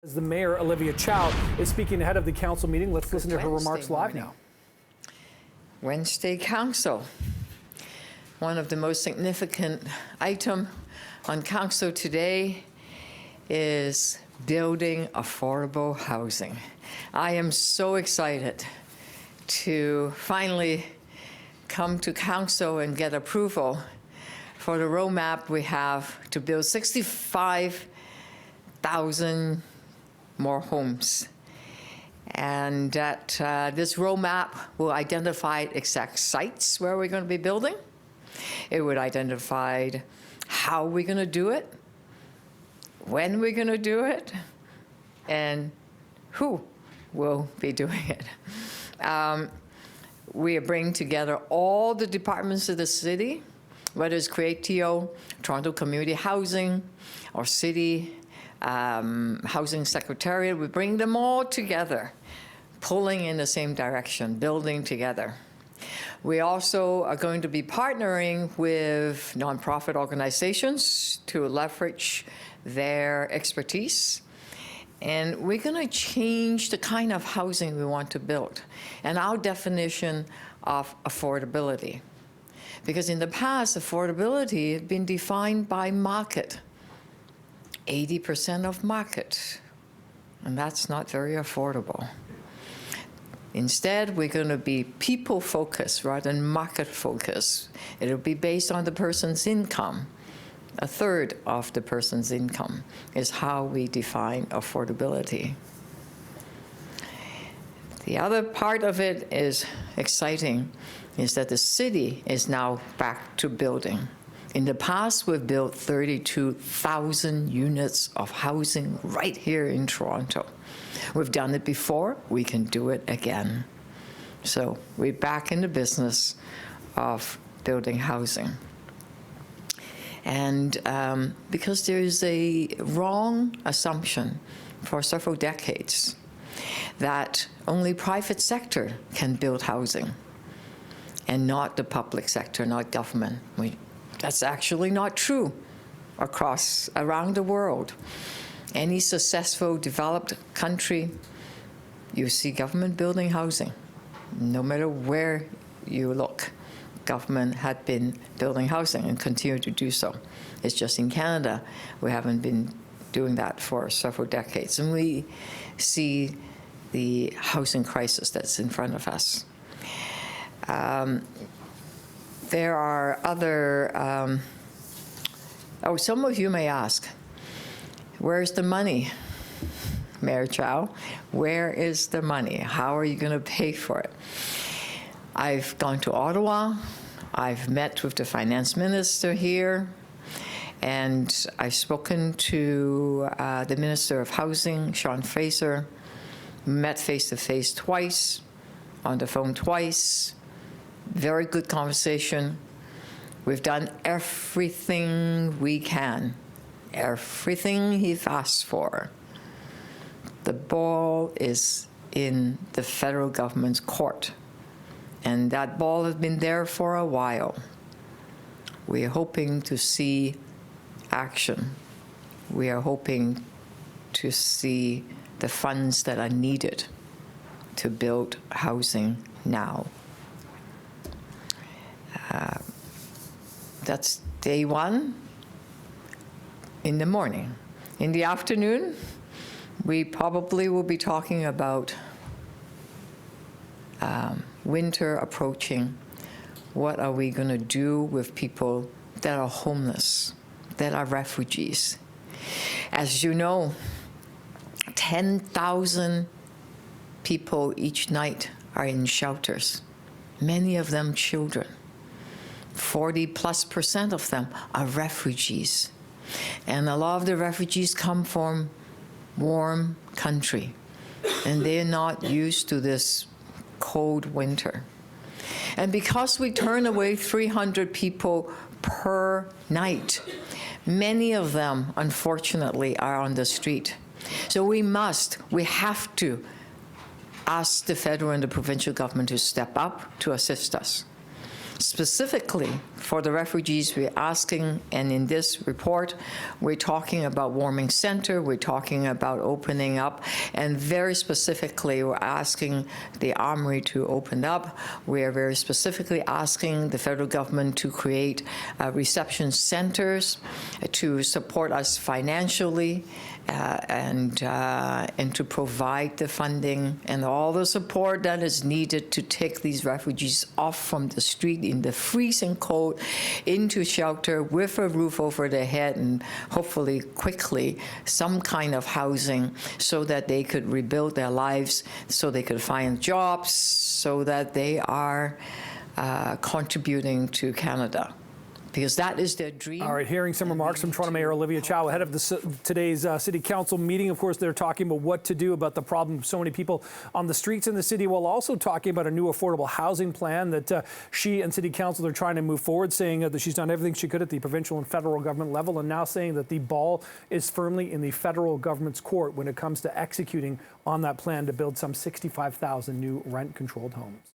As the mayor, Olivia Chow, is speaking ahead of the council meeting. Let's listen to her remarks live now. Wednesday Council. One of the most significant items on council today is building affordable housing. I am so excited to finally come to council and get approval for the roadmap we have to build 65,000 more homes. And that this roadmap will identify exact sites where we're going to be building. It would identify how we're going to do it, when we're going to do it, and who will be doing it. We are bringing together all the departments of the city, whether it's Creatio, Toronto Community Housing, or City Housing Secretariat. We bring them all together, pulling in the same direction, building together. We also are going to be partnering with nonprofit organizations to leverage their expertise. And we're going to change the kind of housing we want to build and our definition of affordability. Because in the past, affordability had been defined by market. 80% of market, and that's not very affordable. Instead, we're going to be people-focused rather than market-focused. It'll be based on the person's income. A third of the person's income is how we define affordability. The other part of it is exciting, is that the city is now back to building. In the past, we've built 32,000 units of housing right here in Toronto. We've done it before, we can do it again. So we're back in the business of building housing. And because there is a wrong assumption for several decades that only private sector can build housing and not the public sector, not government. That's actually not true around the world. Any successful developed country, you see government building housing. No matter where you look, government had been building housing and continue to do so. It's just in Canada, we haven't been doing that for several decades. And we see the housing crisis that's in front of us. There are other, some of you may ask, where's the money, Mayor Chow? Where is the money? How are you going to pay for it? I've gone to Ottawa. I've met with the finance minister here, and I've spoken to the Minister of Housing, Sean Fraser, met face-to-face twice, on the phone twice. Very good conversation. We've done everything we can, everything he's asked for. The ball is in the federal government's court, and that ball has been there for a while. We are hoping to see action. We are hoping to see the funds that are needed to build housing now. That's day one in the morning. In the afternoon, we probably will be talking about winter approaching. What are we going to do with people that are homeless, that are refugees? As you know, 10,000 people each night are in shelters, many of them children. 40+% of them are refugees. And a lot of the refugees come from warm country, and they're not used to this cold winter. And because we turn away 300 people per night, many of them, unfortunately, are on the street. So we have to ask the federal and the provincial government to step up to assist us. Specifically for the refugees, we're asking, and in this report, we're talking about warming center, we're talking about opening up, and very specifically, we're asking the Armory to open up. We are very specifically asking the federal government to create reception centers to support us financially and to provide the funding and all the support that is needed to take these refugees off from the street in the freezing cold into shelter with a roof over their head and hopefully quickly some kind of housing so that they could rebuild their lives, so they could find jobs, so that they are contributing to Canada. Because that is their dream. All right, hearing some remarks from Toronto Mayor Olivia Chow ahead of today's City Council meeting. Of course, they're talking about what to do about the problem of so many people on the streets in the city, while also talking about a new affordable housing plan that she and City Council are trying to move forward, saying that she's done everything she could at the provincial and federal government level, and now saying that the ball is firmly in the federal government's court when it comes to executing on that plan to build some 65,000 new rent-controlled homes.